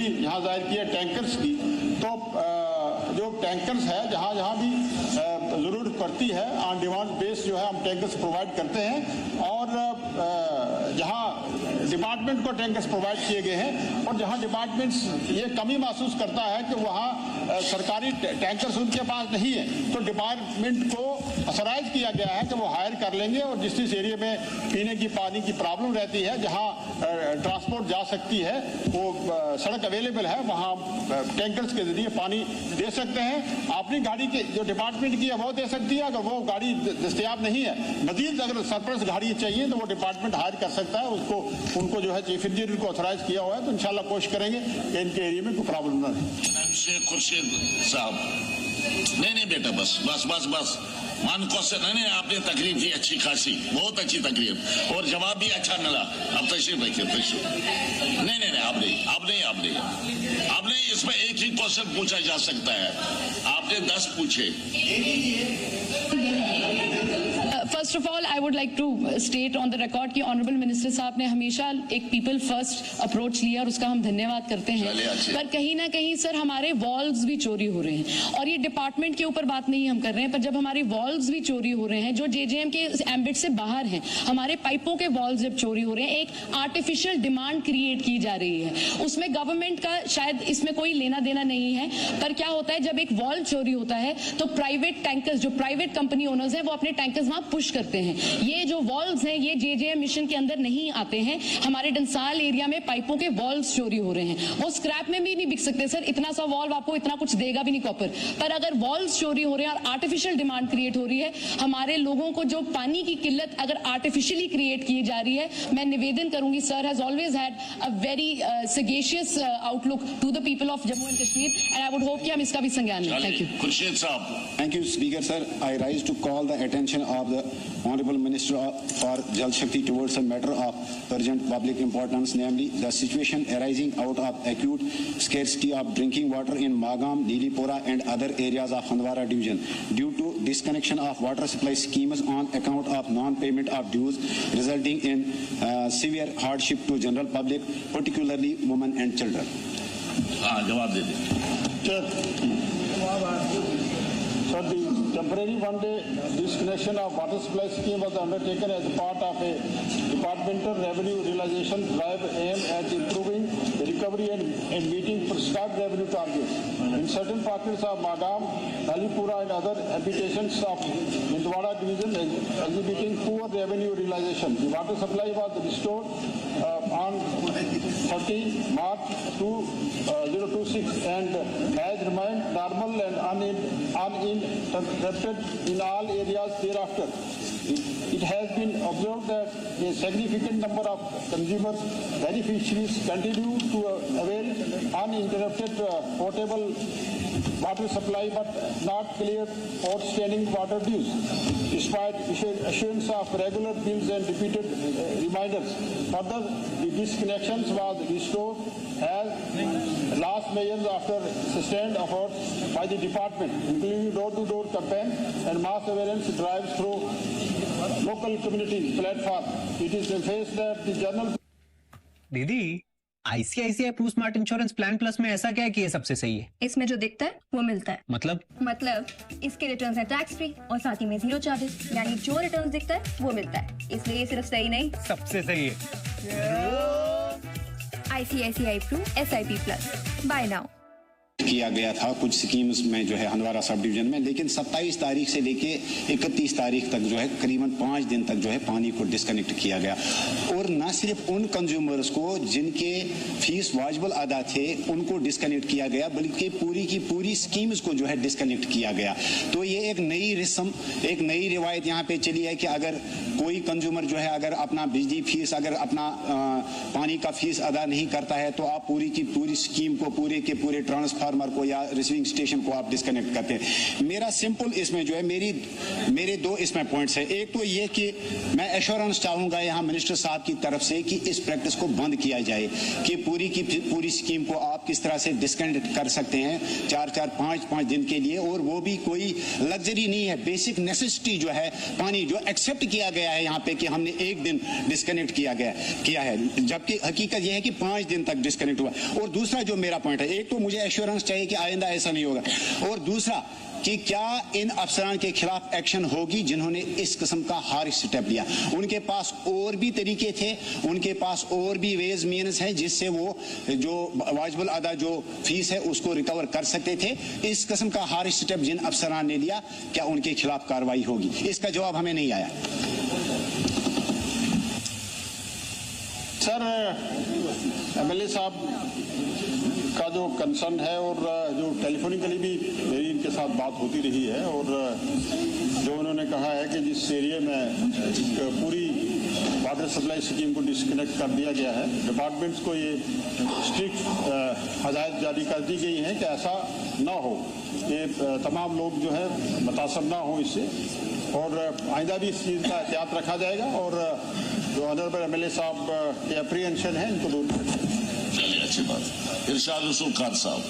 यहाँ जाहिर किया टैंकर्स की, तो जो टैंकर्स है जहाँ जहाँ भी ज़रूरत पड़ती है ऑन डिमांड बेस जो है हम टैंकर्स प्रोवाइड करते हैं, और जहाँ डिपार्टमेंट को टैंकर्स प्रोवाइड किए गए हैं और जहाँ डिपार्टमेंट्स ये कमी महसूस करता है कि वहाँ सरकारी टैंकर्स उनके पास नहीं है, तो डिपार्टमेंट को असराइज किया गया है कि वो हायर कर लेंगे और जिस जिस एरिया में पीने की पानी की प्रॉब्लम रहती है, जहाँ ट्रांसपोर्ट जा सकती है, वो सड़क अवेलेबल है, वहाँ टैंकर्स के जरिए पानी दे सकते हैं। अपनी गाड़ी के जो डिपार्टमेंट की है वो दे सकती है, अगर वो गाड़ी दस्तयाब नहीं है, मजीद अगर सरप्लस गाड़ी चाहिए तो वो डिपार्टमेंट हायर कर सकता है, उसको उनको जो है चीफ इंजीनियर को ऑथराइज किया हुआ है, तो इंशाल्लाह कोशिश करेंगे कि इनके एरिया में कोई प्रॉब्लम ना रहे। खुर्शीद साहब, नहीं बेटा, बस बस बस बस मान क्वेश्चन नहीं, आपने तकरीर की अच्छी खासी, बहुत अच्छी तकरीर और जवाब भी अच्छा मिला। अब तशरीफ रखिए, तशरीफ। नहीं आपने इसमें एक ही क्वेश्चन पूछा जा सकता है, आपने 10 पूछे। First of all I would like to state on the record कि ऑनरेबल मिनिस्टर साहब ने हमेशा एक पीपल फर्स्ट अप्रोच लिया और उसका हम धन्यवाद करते हैं, पर कहीं ना कहीं सर हमारे वॉल्व्स भी चोरी हो रहे हैं, और ये डिपार्टमेंट के ऊपर बात नहीं हम कर रहे हैं, पर जब हमारे वॉल्व्स भी चोरी हो रहे हैं जो जेजेएम के एम्बिट से बाहर हैं, हमारे पाइपों के वॉल्व्स जब चोरी हो रहे हैं, एक आर्टिफिशियल डिमांड क्रिएट की जा रही है, उसमें गवर्नमेंट का शायद इसमें कोई लेना देना नहीं है, पर क्या होता है जब एक वॉल्व चोरी होता है तो प्राइवेट टैंकर्स, जो प्राइवेट कंपनी ओनर्स हैं, वो अपने टैंकर्स वहां पुश करते हैं। ये जो वॉल्व्स हैं ये जेजेएम मिशन के अंदर नहीं आते हैं। हमारे डंसाल एरिया में पाइपों के वॉल्व्स चोरी हो रहे हैं, वो स्क्रैप में भी नहीं बिक सकते सर, इतना सा वॉल्व आपको इतना कुछ देगा भी नहीं कॉपर, पर अगर वॉल्व्स चोरी हो रहे हैं और आर्टिफिशियल डिमांड क्रिएट हो रही है, हमारे लोगों को जो पानी की किल्लत अगर आर्टिफिशियली क्रिएट की जा रही है, मैं निवेदन करूंगी, sir has always had a very sagacious outlook to the people of Jammu and Kashmir, and I would hope कि हम इसका भी संज्ञान लें। Thank you. खुर्शीद साहब। Thank you, Speaker, sir. I rise to call the attention of the Honorable Minister for Jal Shakti towards a matter of urgent public importance, namely the situation arising out of acute scarcity of drinking water in Magam, Dilipora and other areas of Handwara division due to disconnection of water supply schemes on account of non-payment of dues, resulting in severe hardship to general public, particularly women and children. हाँ, जवाब दे दीजिए। So the temporary one-day disconnection of water supply scheme was undertaken as part of a departmental revenue realization drive aimed at improving the recovery and meeting prescribed revenue targets. In certain pockets of Magam, Dalipura and other habitations of Hindwara division exhibiting poor revenue realization. The water supply was restored on 30 March 2026 and has remained normal and uninterrupted in all areas thereafter. It has been observed that a significant number of consumers beneficiaries continue to avail uninterrupted potable water supply but not clear outstanding water dues, despite issuance of regular bills and repeated reminders. Further, the disconnections was restored as last measures after sustained efforts by the department, including door-to-door campaign and mass awareness drives through local community platform. It is emphasized that the journal. दीदी, ICICI Pru smart insurance plan plus में ऐसा क्या है कि ये सबसे सही है? इसमें जो दिखता है वो मिलता है। मतलब इसके रिटर्न्स हैं टैक्स फ्री और साथ ही में 0 चार्जेस, यानी जो रिटर्न्स दिखता है वो मिलता है, इसलिए ये सिर्फ सही नहीं सबसे सही है। ICICI Pru SIP plus buy now किया गया था कुछ स्कीम्स में जो है हंदवारा सब डिवीजन में, लेकिन 27 तारीख से लेके 31 तारीख तक जो है करीबन 5 दिन तक जो है पानी को डिस्कनेक्ट किया गया, और न सिर्फ उन कंज्यूमर्स को जिनके फीस वाजिबल अदा थे उनको डिस्कनेक्ट किया गया, बल्कि पूरी की पूरी स्कीम्स को जो है डिस्कनेक्ट किया गया। तो ये एक नई रस्म, एक नई रिवायत यहाँ पे चली है कि अगर कोई कंज्यूमर जो है अगर अपना बिजली फीस, अगर अपना पानी का फीस अदा नहीं करता है तो आप पूरी की पूरी स्कीम को पूरे के पूरे ट्रांसफर ट्रांसफार्मर को या रिसीविंग स्टेशन को आप डिस्कनेक्ट करते हैं। मेरा सिंपल इसमें जो है मेरे दो इसमें पॉइंट्स है। एक तो ये कि मैं एश्योरेंस चाहूंगा यहाँ मिनिस्टर साहब की तरफ से कि इस प्रैक्टिस को बंद किया जाए कि पूरी की पूरी स्कीम को आप किस तरह से डिस्कनेक्ट कर सकते हैं 4-4, 5-5 दिन के लिए, और वो भी कोई लग्जरी नहीं है, बेसिक नेसेसिटी जो है पानी जो एक्सेप्ट किया गया है यहाँ पे कि हमने एक दिन डिस्कनेक्ट किया है, जबकि हकीकत यह है कि 5 दिन तक डिस्कनेक्ट हुआ। और दूसरा जो मेरा पॉइंट है, एक तो मुझे एश्योरेंस चाहिए कि आइंदा ऐसा नहीं होगा, और दूसरा कि क्या इन अफसरान के खिलाफ एक्शन होगी जिन्होंने इस किस्म का हार्श स्टेप लिया। उनके पास और भी तरीके थे, उनके पास और भी वेज मीन्स हैं जिससे वो जो वाजिबुल अदा जो फीस है उसको रिकवर कर सकते थे। इस किस्म का हार्श स्टेप जिन अफसरान ने लिया, क्या उनके खिलाफ कार्रवाई होगी? इसका जवाब हमें नहीं आया। सर, एमएलए साहब का जो कंसर्न है और जो टेलीफोनिकली भी मेरी इनके साथ बात होती रही है, और जो उन्होंने कहा है कि जिस एरिया में पूरी वाटर सप्लाई स्कीम को डिस्कनेक्ट कर दिया गया है, डिपार्टमेंट्स को ये स्ट्रिक्ट हदायत जारी कर दी गई है कि ऐसा ना हो, कि तमाम लोग जो है मुतासर ना हो इससे, और आइंदा भी इस चीज़ का एहतियात रखा जाएगा, और जो ऑनरेबल एमएलए साहब के अप्रीहेंशन है इनको दूर करें। चलिए, अच्छी बात। इरशाद रसूल खान साहब।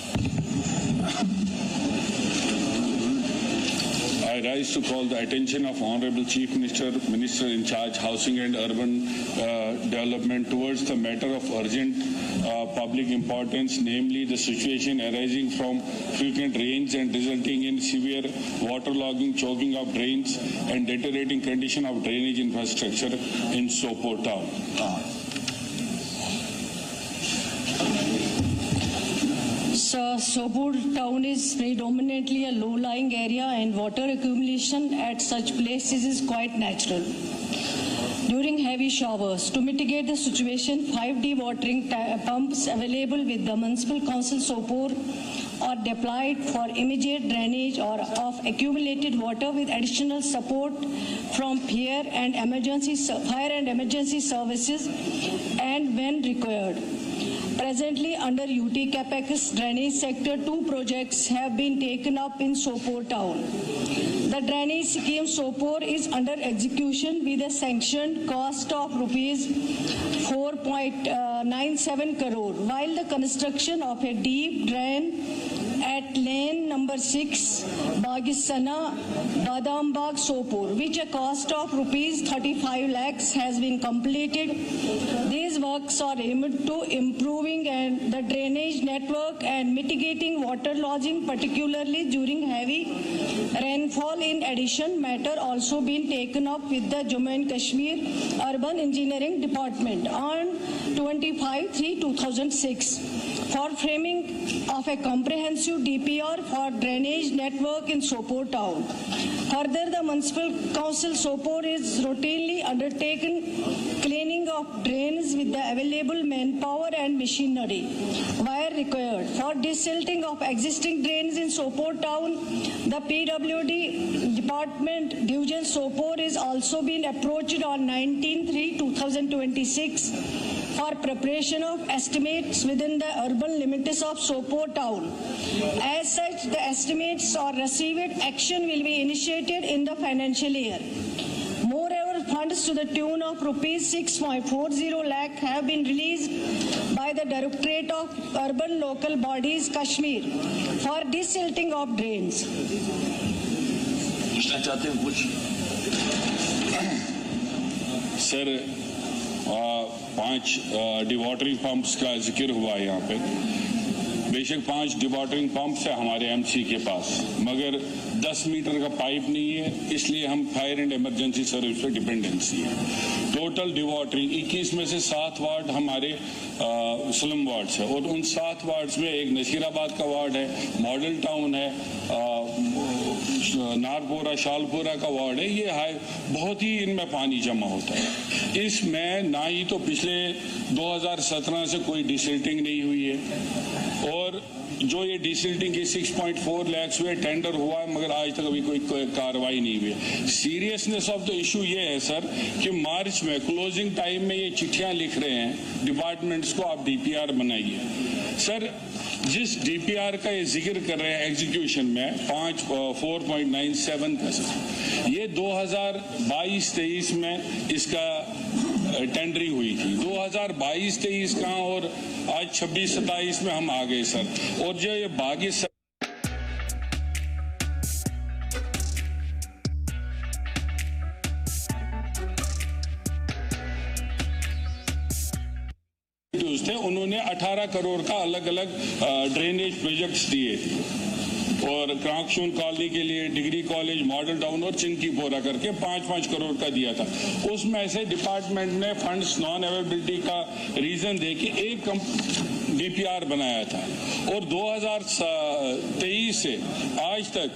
I rise to call the attention of Honorable Chief Minister, Minister in charge Housing and Urban Development towards the matter of urgent public importance, namely the situation arising from frequent rains and resulting in severe waterlogging, choking of drains and deteriorating condition of drainage infrastructure in Sopore town. Sopore town is predominantly a low-lying area and water accumulation at such places is quite natural. During heavy showers, to mitigate the situation, 5 dewatering pumps available with the Municipal Council Sopore are deployed for immediate drainage or of accumulated water with additional support from fire and emergency services and when required. Presently, under UT Capex drainage sector, 2 projects have been taken up in Sopore town. The drainage scheme Sopore is under execution with a sanctioned cost of rupees 4.97 crore, while the construction of a deep drain at lane number 6, Bagissana, Badambag, Sopore, which a cost of rupees 35 lakhs has been completed. These works are aimed to improving the drainage network and mitigating water lodging, particularly during heavy rainfall. In addition, matter also been taken up with the Jammu and Kashmir Urban Engineering Department on 25/3/2006 for framing of a comprehensive DPR for drainage network in Sopore town. Further, the Municipal Council Sopore is routinely undertaken cleaning of drains with the available manpower and machinery where required. For desilting of existing drains in Sopore town, the PWD Department Division Sopore is also been approached on 19/3/2026 for preparation of estimates within the urban limits of Sopore town. As such, the estimates are received. Action will be initiated in the financial year. Moreover, funds to the tune of rupees 6.40 lakh have been released by the Directorate of Urban Local Bodies, Kashmir, for desilting of drains. पूछना चाहते हैं कुछ? Sir, 5 डिवॉटरिंग pumps का जिक्र हुआ है यहाँ पे। बेशक 5 डिवॉटरिंग पंप्स है हमारे एमसी के पास, मगर 10 मीटर का पाइप नहीं है, इसलिए हम फायर एंड इमरजेंसी सर्विस पे डिपेंडेंसी है। टोटल डिवॉटरिंग 21 में से 7 वार्ड हमारे स्लम वार्ड्स है, और उन 7 वार्ड्स में एक नसीराबाद का वार्ड है, मॉडल टाउन है, नारपोरा शालपुरा का वार्ड है। ये बहुत ही इनमें पानी जमा होता है। इसमें ना ही तो पिछले 2017 से कोई डिसिल्टिंग नहीं हुई है, और जो ये डिसिल्टिंग की 6.4 लाख हुए टेंडर हुआ है, मगर आज तक अभी कोई कार्रवाई नहीं हुई। सीरियसनेस ऑफ द इशू ये है सर कि मार्च में क्लोजिंग टाइम में ये चिट्ठियां लिख रहे हैं डिपार्टमेंट्स को, आप डीपीआर बनाइए। सर, जिस डीपीआर का ये जिक्र कर रहे हैं एग्जीक्यूशन में 4.97 का सर, ये 2022-23 में इसका टेंडरिंग हुई थी। 2022-23 कहाँ और आज 26-27 में हम आ गए सर। और जो ये बागी थे, उन्होंने 18 करोड़ का अलग अलग ड्रेनेज प्रोजेक्ट्स दिए और क्रांकशून कॉलोनी के लिए, डिग्री कॉलेज, मॉडल टाउन और चिंकी बोरा करके 5-5 करोड़ का दिया था। उसमें से डिपार्टमेंट ने फंड्स नॉन अवेलेबिलिटी का रीजन देके एक डीपीआर बनाया था और 2023 से आज तक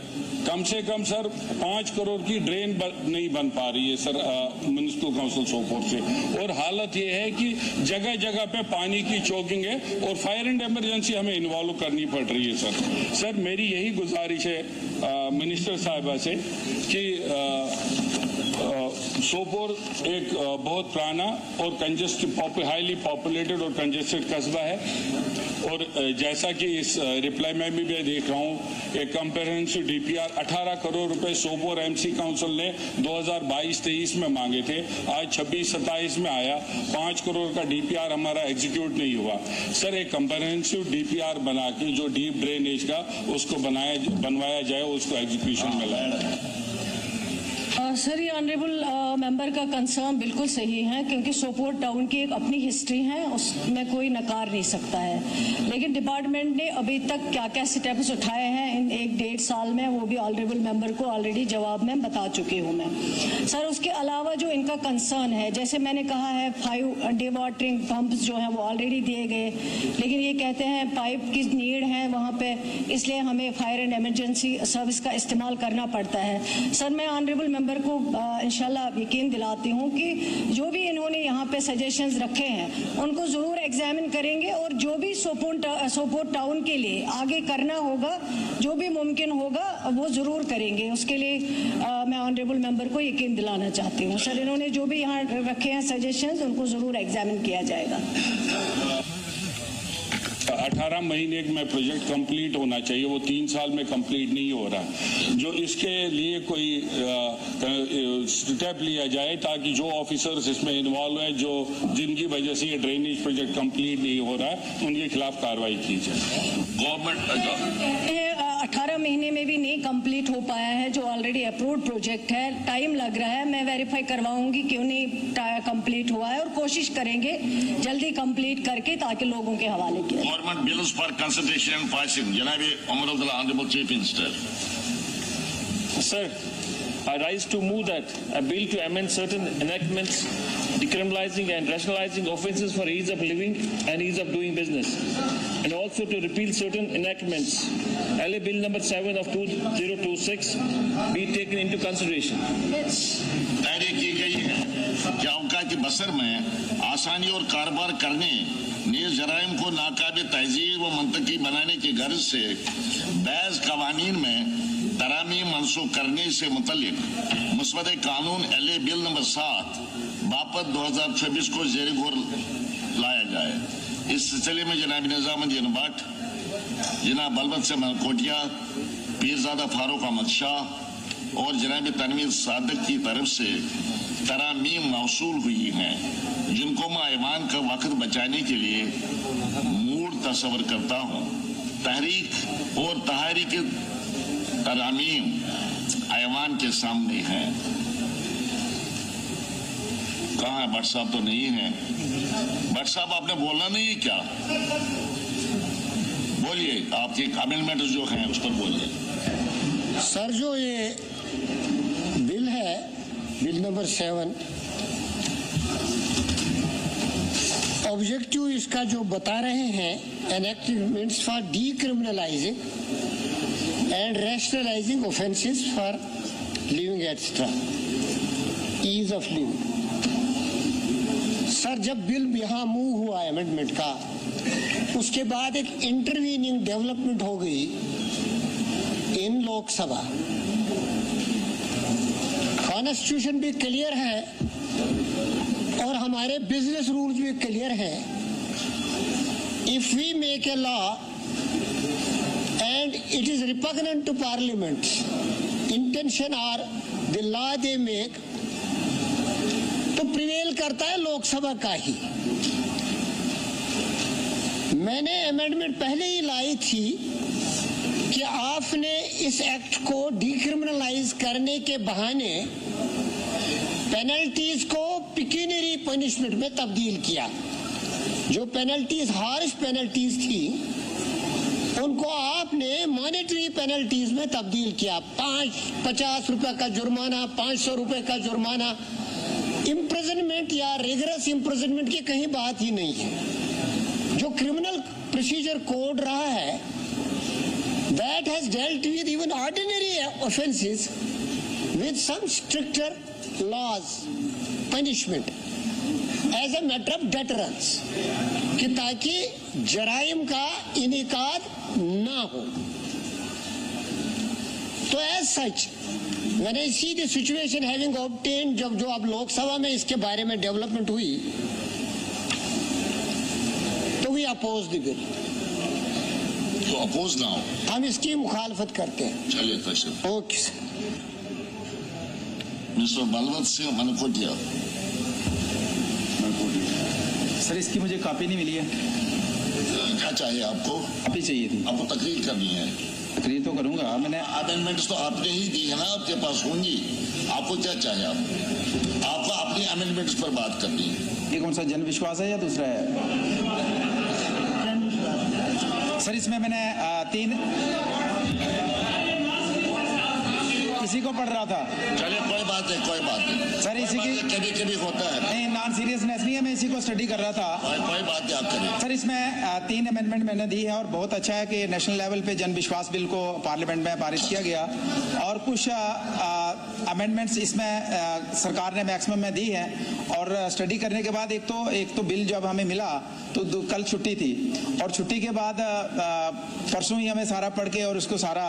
कम से कम सर 5 करोड़ की ड्रेन नहीं बन पा रही है सर म्युनिसिपल काउंसिल सोपोर से। और हालत ये है कि जगह जगह पे पानी की चोकिंग है और फायर एंड इमरजेंसी हमें इन्वॉल्व करनी पड़ रही है सर। सर मेरी यही गुजारिश है मिनिस्टर साहिबा से कि सोपोर एक बहुत पुराना और हाईली पॉपुलेटेड और कंजेस्टेड कस्बा है और जैसा कि इस रिप्लाई में भी मैं देख रहा हूँ एक कंप्रेहेंसिव डीपीआर 18 करोड़ रुपए सोपोर एमसी काउंसिल ने 2022-23 में मांगे थे, आज 26-27 में आया, 5 करोड़ का डीपीआर हमारा एग्जीक्यूट नहीं हुआ। सर एक कंप्रेहेंसिव डीपीआर बना के जो डीप ड्रेनेज का उसको बनवाया जाए, उसको एग्जीक्यूशन में लाया जाए। सर ये ऑनरेबल मेंबर का कंसर्न बिल्कुल सही है क्योंकि सोपोर टाउन की एक अपनी हिस्ट्री है, उसमें कोई नकार नहीं सकता है। लेकिन डिपार्टमेंट ने अभी तक क्या क्या स्टेप्स उठाए हैं इन 1-1.5 साल में, वो भी ऑनरेबल मेंबर को ऑलरेडी जवाब में बता चुकी हूँ मैं। सर उसके अलावा जो इनका कंसर्न है, जैसे मैंने कहा है 5 डिवाटरिंग पंप्स जो हैं वो ऑलरेडी दिए गए, लेकिन ये कहते हैं पाइप की नीड है वहाँ पे, इसलिए हमें फायर एंड इमरजेंसी सर्विस का इस्तेमाल करना पड़ता है। सर मैं ऑनरेबल मेंबर को इंशाल्लाह यकीन दिलाती हूँ कि जो भी इन्होंने यहाँ पे सजेशंस रखे हैं उनको जरूर एग्जामिन करेंगे और जो भी सोपोर टाउन के लिए आगे करना होगा, जो भी मुमकिन होगा वो जरूर करेंगे। उसके लिए मैं ऑनरेबल मेंबर को यकीन दिलाना चाहती हूँ। सर इन्होंने जो भी यहाँ रखे हैं सजेशंस उनको जरूर एग्जामिन किया जाएगा। 18 महीने में प्रोजेक्ट कंप्लीट होना चाहिए, वो 3 साल में कंप्लीट नहीं हो रहा। जो इसके लिए कोई स्टेप लिया जाए ताकि जो ऑफिसर्स इसमें इन्वॉल्व हैं, जिनकी वजह से ये ड्रेनेज प्रोजेक्ट कंप्लीट नहीं हो रहा है, उनके खिलाफ कार्रवाई की जाए। गवर्नमेंट 18 महीने में भी नहीं कंप्लीट हो पाया है, जो ऑलरेडी अप्रूव्ड प्रोजेक्ट है, टाइम लग रहा है। मैं वेरीफाई करवाऊंगी क्यों नहीं कंप्लीट हुआ है और कोशिश करेंगे जल्दी कंप्लीट करके ताकि लोगों के हवाले किया। Government bills for consultation and passing, जनाब Omar Abdullah honourable chief minister. Sir, I rise to move that a bill to amend certain enactments decriminalizing and rationalizing offences for ease of living and ease of doing business, and also to repeal certain enactments, LA Bill number 7 of 2026 be taken into consideration. तैयारी की गई है कि औकात की बसर में आसानी और कारोबार करने, नीज जराइम को नाकाबिल तहजीब व मंतकी बनाने की गर्ज से बैज़ कवानीन में तरामी मनसूख करने से मुतल्लिक मुस्वदे कानून LA बिल नंबर 7 बापत 2026 को ज़ेर गौर लाया जाए। इस सिलसिले में जनाब निजामुद्दीन भट्ट, जनाब बलवंत सिंह मलकोटिया, पीरजादा फारूक अहमद शाह और जनाब तनवीर सादिक की तरफ से तरामीम मौसूल हुई हैं, जिनको मैं ऐवान का वक्त बचाने के लिए मूड तस्वर करता हूँ। तहरीक और तहारी के तरामीम ऐवान के सामने हैं। कहाँ है भट्ट साहब? तो नहीं है। भट्ट साहब आपने बोलना नहीं है क्या? बोलिए, आपके अमेंडमेंट जो हैं उस पर बोलिए। सर जो ये बिल है, बिल नंबर 7, ऑब्जेक्टिव इसका जो बता रहे हैं, enactments for decriminalising and rationalizing offences for living extra, ease of living। Sir जब बिल यहाँ मूव हुआ अमेंडमेंट का, उसके बाद एक इंटरवीनिंग डेवलपमेंट हो गई इन लोकसभा। कॉन्स्टिट्यूशन भी क्लियर है और हमारे बिजनेस रूल्स भी क्लियर हैं if we make a law and it is repugnant to Parliament's intention or the law they make, तो प्रिवेल करता है लोकसभा का ही। मैंने अमेंडमेंट पहले ही लाई थी कि आपने इस एक्ट को डिक्रिमिनलाइज करने के बहाने पेनल्टीज को पिक्यूनियरी पनिशमेंट में तब्दील किया। जो पेनल्टीज हार्श पेनल्टीज थी उनको आपने मॉनेटरी पेनल्टीज में तब्दील किया। 50 रुपए का जुर्माना, 500 रुपए का जुर्माना। इम्प्रिजनमेंट या रिगरस इम्प्रिजनमेंट की कहीं बात ही नहीं है। जो क्रिमिनल प्रोसीजर कोड रहा है that has dealt with even ordinary offenses with some stricter laws, punishment as a matter of deterrence, कि ताकि जराइम का इनिकाद ना हो। तो as such, when I see the situation having obtained, जब जो अब लोकसभा में इसके बारे में डेवलपमेंट हुई, तो we oppose the bill. तो अपोज ना हो, हम इसकी मुखालफत करते हैं। चलिए तशरीफ। Okay sir. Mister Balwant Singh Mankotia. Sir इसकी मुझे कॉपी नहीं मिली है। क्या चाहिए आपको? कॉपी चाहिए थी। आपको तकरीर करनी है? तकरीर तो करूंगा। मैंने अमेंडमेंट्स तो आपने ही दी है ना, आपके पास होंगी। आपको क्या चाहिए? आपको अपनी अमेंडमेंट्स पर बात करनी है। ये कौन सा जन विश्वास है या दूसरा है? सर इसमें मैंने 3 किसी को पढ़ रहा था। चलिए कोई बात नहीं सर, इसी की कभी कभी होता है। नहीं, नॉन सीरियसनेस नहीं है, मैं इसी को स्टडी कर रहा था। कोई बात नहीं, आप करिए। सर इसमें 3 अमेंडमेंट मैंने दी है और बहुत अच्छा है कि नेशनल लेवल पे जन विश्वास बिल को पार्लियामेंट में पारित किया गया और कुछ अमेंडमेंट्स इसमें सरकार ने मैक्सिमम में दी है। और स्टडी करने के बाद एक तो बिल जब हमें मिला तो कल छुट्टी थी और छुट्टी के बाद परसों ही हमें सारा पढ़ के और उसको सारा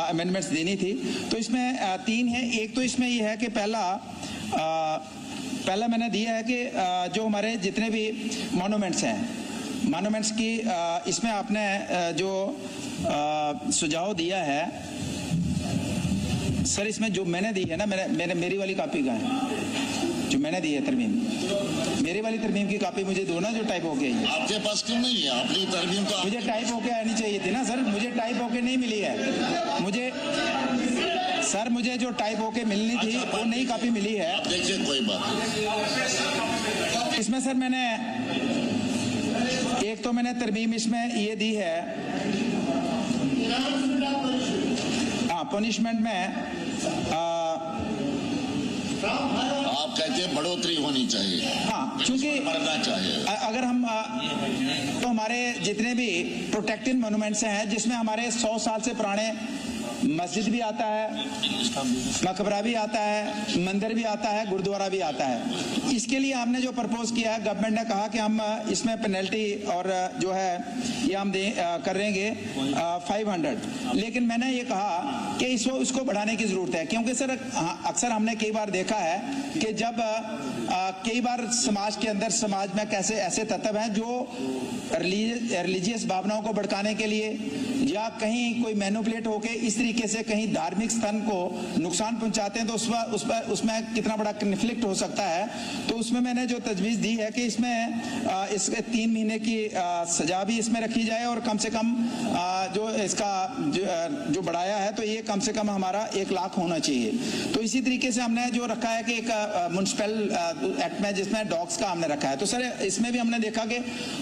अमेंडमेंट्स देनी थी। तो इसमें 3 है। एक तो इसमें ये है कि पहला मैंने दिया है कि जो हमारे जितने भी मॉन्यूमेंट्स हैं, मॉन्यूमेंट्स की इसमें आपने जो सुझाव दिया है सर, इसमें जो मैंने दी है ना, मेरी वाली कॉपी का है जो मैंने दी है तरमीम, मेरी वाली तरमीम की कॉपी मुझे दो ना, जो टाइप होके आई है। आपके पास क्यों नहीं है? अपनी तरमीम तो मुझे टाइप होके आनी चाहिए थी ना सर, मुझे टाइप होके नहीं मिली है। मुझे जो टाइप होके मिलनी थी वो नई कॉपी मिली है। आप देखिए, कोई बात नहीं। इसमें सर मैंने एक तो मैंने तरमीम इसमें ये दी है, पनिशमेंट में आप कहते हैं बढ़ोतरी होनी चाहिए। हाँ, क्योंकि बढ़ना चाहिए। अगर हम तो हमारे जितने भी प्रोटेक्टेड मॉन्यूमेंट्स हैं जिसमें हमारे 100 साल से पुराने मस्जिद भी आता है, मकबरा भी आता है, मंदिर भी आता है, गुरुद्वारा भी आता है। इसके लिए हमने जो प्रपोज किया है, गवर्नमेंट ने कहा कि हम इसमें पेनल्टी और जो है ये हम करेंगे 500। लेकिन मैंने ये कहा कि इसको बढ़ाने की जरूरत है, क्योंकि सर अक्सर हमने कई बार देखा है कि जब कई बार समाज के अंदर, समाज में कैसे ऐसे तत्व हैं जो रिलीजियस भावनाओं को भड़काने के लिए या कहीं कोई मैनिपुलेट होके इस तरीके से कहीं धार्मिक स्थान को नुकसान पहुंचाते हैं, तो उसमें कितना बड़ा कन्फ्लिक्ट हो सकता है। तो उसमें मैंने जो तजवीज़ दी है कि इसमें इसके 3 महीने की सजा भी इसमें रखी जाए और कम से कम जो इसका जो बढ़ाया है तो ये कम से कम हमारा 1 लाख होना चाहिए। तो इसी तरीके से हमने जो रखा है कि एक म्युनिसिपल एक्ट में जिसमें डॉग्स का हमने रखा है। तो सर इसमें भी हमने देखा कि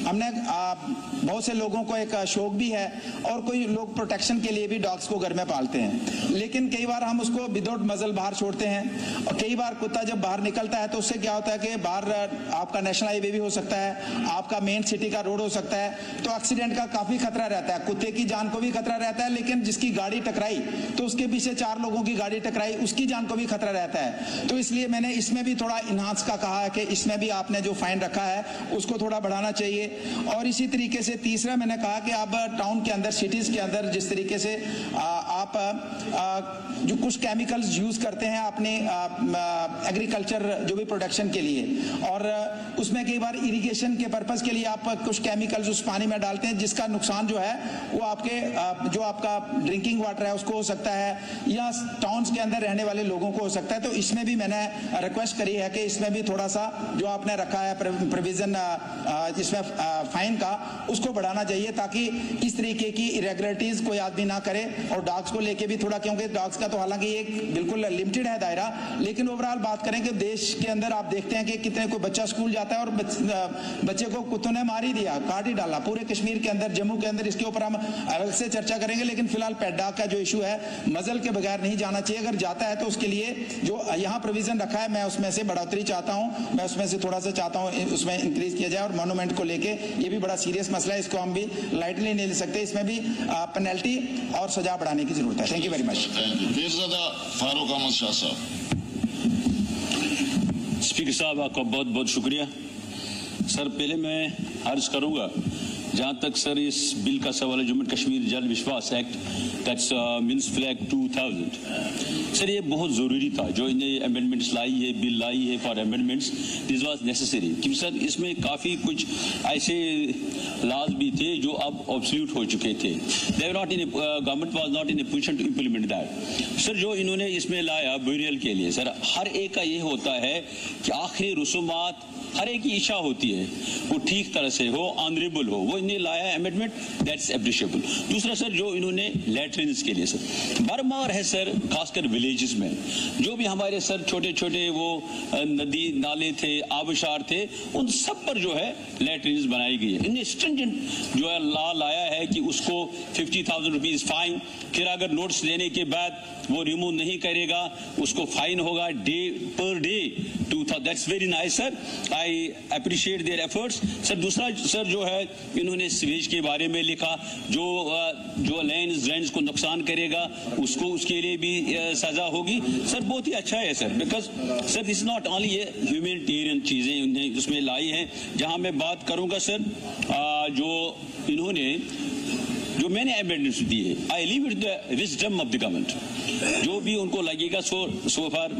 हमने बहुत से लोगों को एक शौक भी है और कोई लोग प्रोटेक्शन के लिए भी डॉग्स को घर में पालते हैं, लेकिन कई बार हम उसको विदाउट मजल बाहर छोड़ते हैं और कई बार कुत्ता जब बाहर निकलता है तो उससे क्या होता है कि बाहर आपका नेशनल हाईवे भी हो सकता है, आपका मेन सिटी का रोड हो सकता है, तो एक्सीडेंट का काफी खतरा रहता है। कुत्ते की जान को भी खतरा रहता है, लेकिन जिसकी गाड़ी टकराई तो उसके पीछे 4 लोगों की गाड़ी टकराई, उसकी जान को भी खतरा रहता है। तो इसलिए मैंने इसमें भी थोड़ा इन्हांस का कहा है कि इसमें भी आपने जो फाइन रखा है उसको थोड़ा बढ़ाना चाहिए। और इसी तरीके से तीसरा मैंने कहा कि अब टाउन के अंदर, सिटीज के अंदर जिस तरीके से आप आप जो कुछ केमिकल्स यूज करते हैं अपने एग्रीकल्चर जो भी प्रोडक्शन के लिए, और उसमें कई बार इरिगेशन के पर्पस के लिए आप कुछ केमिकल्स उस पानी में डालते हैं जिसका नुकसान जो है वो आपके जो आपका ड्रिंकिंग वाटर है उसको हो सकता है या टाउन्स के अंदर रहने वाले लोगों को हो सकता है। तो इसमें भी मैंने रिक्वेस्ट करी है कि इसमें भी थोड़ा सा जो आपने रखा है प्रोविजन जिसमें फाइन का, उसको बढ़ाना चाहिए ताकि इस तरीके की इरेगुलरिटीज कोई आदमी ना करे। और डॉग्स को लेके भी थोड़ा, क्योंकि डॉग्स का तो हालांकि एक बिल्कुल लिमिटेड है दायरा, लेकिन ओवरऑल बात करें कि देश के अंदर आप देखते हैं कि कितने कोई बच्चा स्कूल जाता है और बच्चे को कुत्तों ने मार ही दिया, काट ही डाला पूरे कश्मीर के अंदर, जम्मू के अंदर। इसके ऊपर हम अलग से चर्चा करेंगे, लेकिन फिलहाल पेट डॉग का जो इशू है मजल के बगैर नहीं जाना चाहिए। अगर जाता है तो उसके लिए जो यहाँ प्रोविजन रखा है मैं उसमें से बढ़ोतरी चाहता हूँ, मैं उसमें से थोड़ा सा चाहता हूँ उसमें इंक्रीज किया जाए। और मॉन्यूमेंट को लेके ये भी बड़ा सीरियस मसला है, इसको हम भी लाइटली नहीं ले सकते, इसमें भी पेनल्टी और सजा बढ़ाने की जरूरत है। Thank you very much. Farooq Ahmad Shah साहब। स्पीकर साहब आपका बहुत बहुत शुक्रिया। सर पहले मैं अर्ज करूंगा जहां तक सर इस बिल का सवाल है, जम्मू कश्मीर जल विश्वास act that's means flag 2000, sir ये बहुत ज़रूरी था जो इन्हें अमेंडमेंट्स लाई है, बिल लाई है for amendments, this was necessary, क्योंकि सर इसमें काफ़ी कुछ ऐसे लॉज भी थे जो अब ऑब्सोल्यूट हो चुके थे। They not in government was not in a position to implement that. Sir जो इन्होंने इसमें लाया ब्यूरियल के लिए, सर हर एक का ये होता है कि आखिरी रसूमात हर एक की इच्छा होती है वो ठीक तरह से हो, ऑनरेबल हो, वो इन्हें लाया अमेंडमेंट, दैट्स एप्रिशिएबल। दूसरा सर जो इन्होंने लैट्रिन्स के लिए सर बरमार है सर, खासकर विलेजेस में जो भी हमारे सर छोटे छोटे वो नदी नाले थे, आबशार थे, उन सब पर जो है लैट्रिन्स बनाई गई है। इन्हें स्ट्रिंजेंट जो है लॉ लाया है कि उसको 50,000 रुपीज फाइन, फिर अगर नोट्स देने के बाद वो रिमूव नहीं करेगा उसको फाइन होगा day per day 2000। That's very nice sir, I appreciate their efforts. Sir दूसरा सर जो है इन्होंने सीवेज के बारे में लिखा, जो लैंड्स को नुकसान करेगा उसको उसके लिए भी सजा होगी। सर बहुत ही अच्छा है sir, because sir this not only ये ह्यूमैनिटेरियन चीजें उसमें लाई हैं। जहां मैं बात करूंगा सर जो इन्होंने जो मैंने अमेंडमेंट्स दिए, I leave it the wisdom of the government, जो भी उनको लगेगा सो फार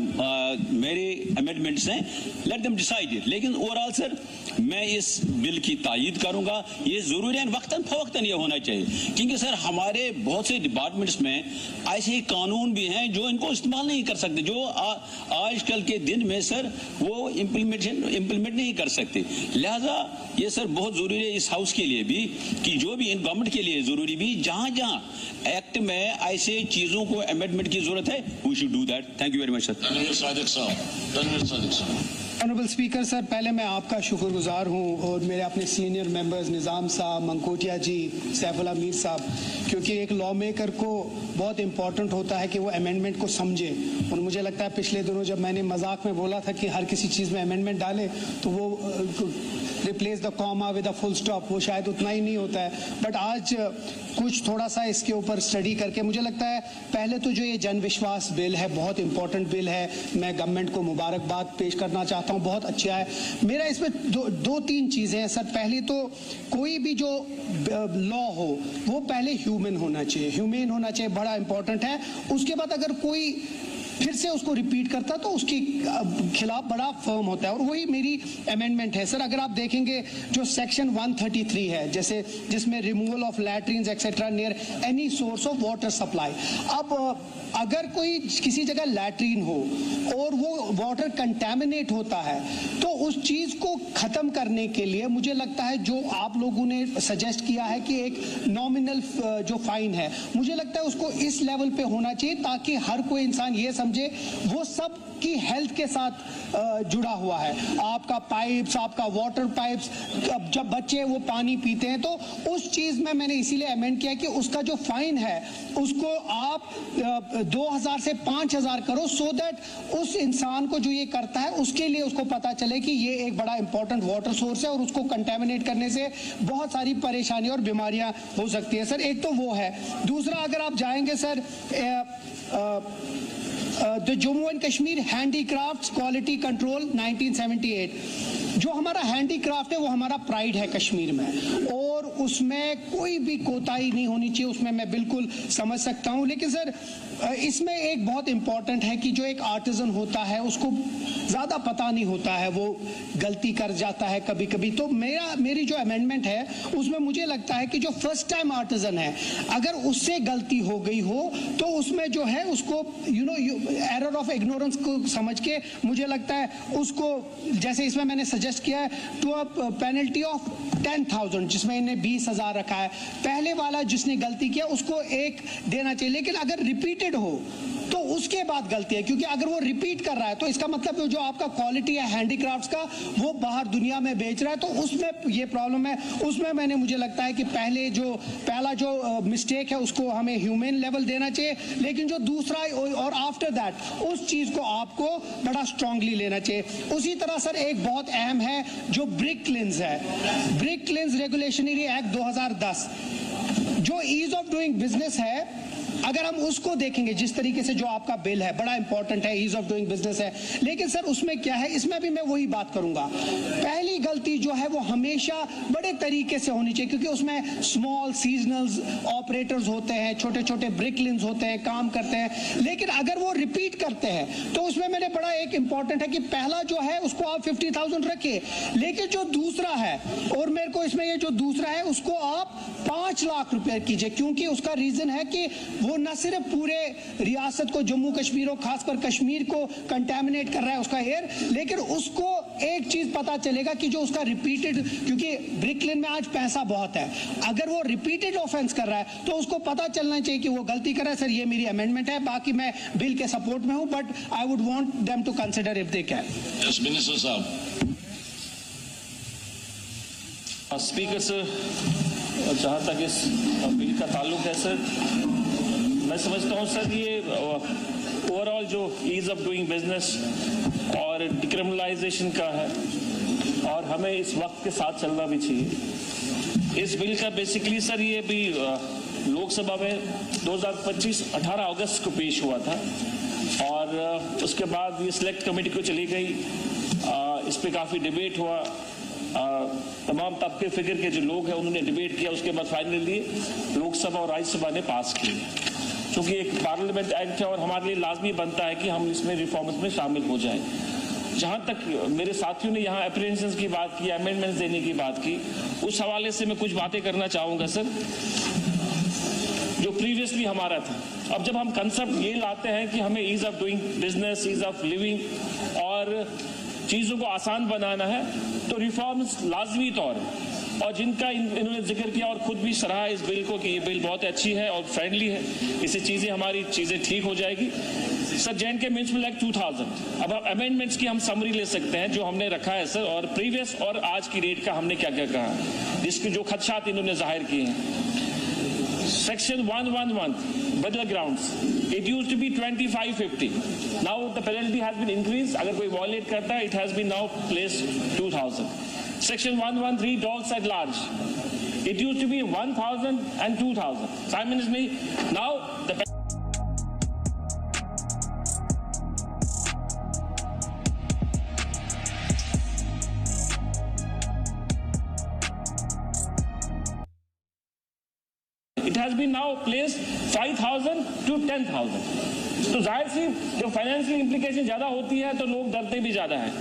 मेरे अमेंडमेंट्स हैं, लेट देम डिसाइड इट। लेकिन ओवरऑल सर मैं इस बिल की तायीद करूंगा, ये जरूरी है, वक्तन फवक्तन ये होना चाहिए, क्योंकि सर हमारे बहुत से डिपार्टमेंट्स में ऐसे कानून भी हैं जो इनको इस्तेमाल नहीं कर सकते, जो आजकल के दिन में सर वो इम्प्लीमेंट नहीं कर सकते। लिहाजा ये सर बहुत जरूरी है इस हाउस के लिए भी कि जो भी इन गवर्नमेंट के लिए जरूरी भी, जहां जहां एक्ट में ऐसे चीजों को अमेंडमेंट की जरूरत है, we should do that. Thank you very much sir. Tanvir Sadiq साहब। ऑनरेबल स्पीकर सर, पहले मैं आपका शुक्रगुजार हूं और मेरे अपने सीनियर मेंबर्स निज़ाम साहब, मंकोटिया जी, सैफुल्लाह मीर साहब, क्योंकि एक लॉ मेकर को बहुत इंपॉर्टेंट होता है कि वो अमेंडमेंट को समझे। और मुझे लगता है पिछले दिनों जब मैंने मजाक में बोला था कि हर किसी चीज़ में अमेंडमेंट डाले तो वो replace the comma with a full stop, वो शायद उतना ही नहीं होता है। बट आज कुछ थोड़ा सा इसके ऊपर स्टडी करके मुझे लगता है पहले तो जो ये जन विश्वास बिल है बहुत इंपॉर्टेंट बिल है, मैं गवर्नमेंट को मुबारकबाद पेश करना चाहता हूँ, बहुत अच्छा है। मेरा इसमें दो तीन चीज़ें हैं सर। पहले तो कोई भी जो लॉ हो वो पहले ह्यूमन होना चाहिए, ह्यूमेन होना चाहिए, बड़ा इंपॉर्टेंट है। उसके बाद अगर कोई फिर से उसको रिपीट करता तो उसके खिलाफ बड़ा फर्म होता है, और वही मेरी अमेंडमेंट है सर। अगर आप देखेंगे जो सेक्शन 133 है, जैसे जिसमें removal of latrines etcetera near any source of water supply, अब अगर कोई किसी जगह लैट्रिन हो और वो वाटर कंटेमिनेट होता है तो उस चीज को खत्म करने के लिए मुझे लगता है जो आप लोगों ने सजेस्ट किया है कि एक नॉमिनल जो फाइन है, मुझे लगता है उसको इस लेवल पे होना चाहिए ताकि हर कोई इंसान ये समझे वो सब की हेल्थ के साथ जुड़ा हुआ है। आपका पाइप्स, आपका वाटर पाइप्स, जब बच्चे वो पानी पीते हैं तो उस चीज में मैंने इसीलिए अमेंड किया कि उसका जो फाइन है उसको आप 2000 से 5000 करो, सो दैट उस इंसान को जो ये करता है उसके लिए उसको पता चले कि ये एक बड़ा इंपॉर्टेंट वाटर सोर्स है और उसको कंटेमिनेट करने से बहुत सारी परेशानी और बीमारियां हो सकती है सर। एक तो वो है। दूसरा, अगर आप जाएंगे sir the Jammu and Kashmir handicrafts quality control 1978। जो हमारा हैंडीक्राफ्ट है वो हमारा प्राइड है कश्मीर में, और उसमें कोई भी कोताही नहीं होनी चाहिए, उसमें मैं बिल्कुल समझ सकता हूं। लेकिन सर इसमें एक बहुत इंपॉर्टेंट है कि जो एक आर्टिजन होता है उसको ज़्यादा पता नहीं होता है, वो गलती कर जाता है कभी कभी। तो मेरी जो अमेंडमेंट है उसमें मुझे लगता है कि जो फर्स्ट टाइम आर्टिजन है अगर उससे गलती हो गई हो तो उसमें जो है उसको एरर ऑफ इग्नोरेंस को समझ के मुझे लगता है उसको, जैसे इसमें मैंने सजेस्ट किया है, टू अ पेनल्टी ऑफ 10,000, जिसमें इन्हें 20,000 रखा है। पहले वाला जिसने गलती किया उसको 1 देना चाहिए, लेकिन अगर रिपीटेड हो तो उसके बाद गलती है, क्योंकि अगर वो रिपीट कर रहा है तो इसका मतलब जो आपका क्वालिटी है हैंडीक्राफ्ट्स का वो बाहर दुनिया में बेच रहा है, तो उसमें ये प्रॉब्लम है। उसमें मुझे लगता है कि पहला जो मिस्टेक है उसको हमें ह्यूमन लेवल देना चाहिए, लेकिन जो दूसरा और आफ्टर दैट उस चीज को आपको बड़ा स्ट्रांगली लेना चाहिए। उसी तरह सर एक बहुत अहम है जो ब्रिक लिंस है, ब्रिक लिंस रेगुलेशनरी एक्ट 2010, जो ईज ऑफ डूइंग बिजनेस है, अगर हम उसको देखेंगे जिस तरीके से जो आपका बिल है बड़ा इंपॉर्टेंट है, ईज ऑफ डूइंग बिजनेस है, लेकिन सर उसमें क्या है, इसमें भी मैं वही बात करूंगा, पहली गलती जो है वो हमेशा बड़े तरीके से होनी चाहिए, क्योंकि उसमें स्मॉल सीजनल ऑपरेटर्स होते हैं, छोटे छोटे ब्रिकलिन्स होते हैं, काम करते हैं, लेकिन अगर वो रिपीट करते हैं तो उसमें मैंने बड़ा एक इंपॉर्टेंट है कि पहला जो है उसको आप 50,000 रखिए, लेकिन जो दूसरा है, और मेरे को इसमें ये जो दूसरा है उसको आप 5 लाख रुपए कीजिए, क्योंकि उसका रीजन है कि वो न सिर्फ पूरे रियासत को, जम्मू कश्मीर और खासकर कश्मीर को कंटेमिनेट कर रहा है उसका एयर, लेकिन उसको एक चीज पता चलेगा कि जो उसका रिपीटेड, क्योंकि ब्रिकलिन में आज पैसा बहुत है, अगर वो रिपीटेड ऑफेंस कर रहा है तो उसको पता चलना चाहिए कि वो गलती कर रहा है। सर ये मेरी अमेंडमेंट है, बाकी मैं बिल के सपोर्ट में हूं, but I would want them to consider if they can. Yes minister साहब। स्पीकर सर, जहाँ तक इस बिल का ताल्लुक है सर, मैं समझता हूँ सर ये ओवरऑल जो ईज ऑफ डूइंग बिजनेस और डिक्रिमिनलाइजेशन का है, और हमें इस वक्त के साथ चलना भी चाहिए। इस बिल का बेसिकली सर ये भी लोकसभा में 2025 18 अगस्त को पेश हुआ था, और उसके बाद ये सिलेक्ट कमेटी को चली गई, इस पे काफ़ी डिबेट हुआ, तमाम तबके फिगर के जो लोग हैं उन्होंने डिबेट किया, उसके बाद फाइनली लोकसभा और राज्यसभा ने पास किया। क्योंकि एक पार्लियामेंट एक्ट है और हमारे लिए लाजमी बनता है कि हम इसमें रिफॉर्म्स में शामिल हो जाएं। जहां तक मेरे साथियों ने यहाँ अप्रीहेंशंस की बात की, अमेंडमेंट्स देने की बात की, उस हवाले से मैं कुछ बातें करना चाहूँगा सर। जो प्रीवियसली हमारा था, अब जब हम कंसेप्ट ये लाते हैं कि हमें ease of doing business, ease of living और चीज़ों को आसान बनाना है, तो रिफॉर्म्स लाजमी तौर है, और जिनका इन्होंने जिक्र किया और खुद भी सराहा इस बिल को कि ये बिल बहुत अच्छी है और फ्रेंडली है, इससे हमारी चीज़ें ठीक हो जाएगी। सर J&K म्युनिसिपल एक्ट 2000, अब अमेंडमेंट्स की हम समरी ले सकते हैं जो हमने रखा है सर, और प्रीवियस और आज की डेट का हमने क्या क्या कहा, जिसके जो खदशात इन्होंने जाहिर किए हैं। सेक्शन 111 बदल grounds, it used to be 2550, now the penalty has been increased, अगर कोई वॉयलेट करता है it has been now placed 2000. Section 113 dogs at large, it used to be 1000 and 2000. Simultaneously now the it has been now placed 5,000 to 10,000. तो जाहिर सी जो financial implication ज्यादा होती है तो लोग डरते भी ज्यादा हैं।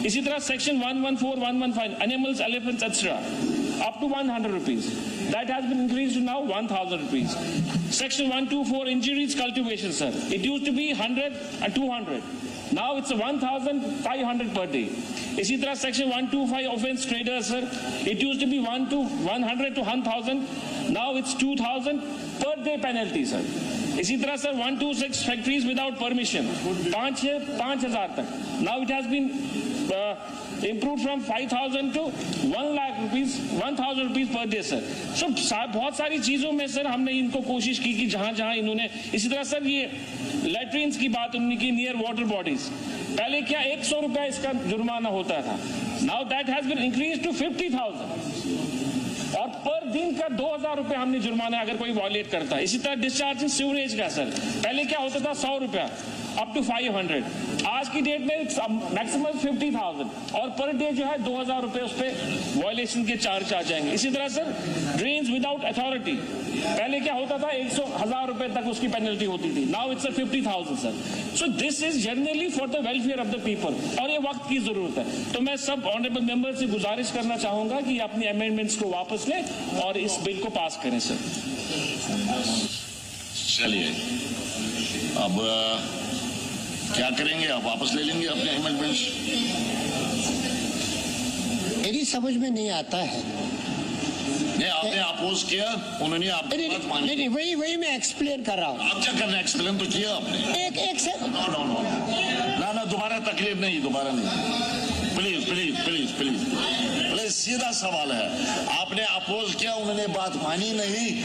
इसी तरह section 114, 115 animals, elephants etcetera up to 100 rupees, that has been increased to now 1,000 rupees. Section 124 injuries cultivation, sir, it used to be 100 and 200, now it's 1,500 per day. इसी तरह section 125 offense traders, sir, it used to be 100 to 1,000, now it's 2,000 per day penalty, sir. इसी तरह sir 126 factories without permission 5,000 तक, now it has been improved from 5,000 to 1 lakh rupees, 1,000 rupees per day, sir. So बहुत सारी चीजों में sir हमने इनको कोशिश की कि जहां जहां इन्होंने, इसी तरह सर ये लैट्रिन्स की बात उन्होंने की, नियर वाटर बॉडीज, पहले क्या 100 रुपया इसका जुर्माना होता था, now that has been increase to 50,000, और पर दिन का 2,000 रुपए हमने जुर्माना अगर कोई वॉयलेट करता है। इसी तरह डिस्चार्जिंग सीवरेज का सर, पहले क्या होता था 100 रुपया, अप टू 500। आज की डेट में मैक्सिमम 50,000 और पर डे जो है 2,000 रुपए उस पे वायलेशन के चार्ज आ जाएंगे। इसी तरह सर ड्रेन्स विदाउट अथॉरिटी, पहले क्या होता था 100,000 रुपए तक उसकी पेनल्टी होती थी, now it's 50,000 sir. So this is generally for the welfare of the people और ये वक्त की जरूरत है। तो मैं सब ऑनरेबल मेंबर से गुजारिश करना चाहूंगा कि अपनी अमेंडमेंट्स को वापस लें और इस बिल को पास करें सर। चलिए अब क्या करेंगे, आप वापस ले लेंगे अपने अमेंडमेंट्स? मेरी समझ में नहीं आता है। नहीं, आपने अपोज किया, उन्होंने आपकी बात मानी। नहीं, वही मैं एक्सप्लेन कर रहा हूँ। आप क्या करना, एक्सप्लेन तो किया आपने। एक से ना दोबारा तकलीफ नहीं, दोबारा नहीं, please please please please please. सीधा सवाल है, आपने अपोज किया, उन्होंने बात मानी नहीं।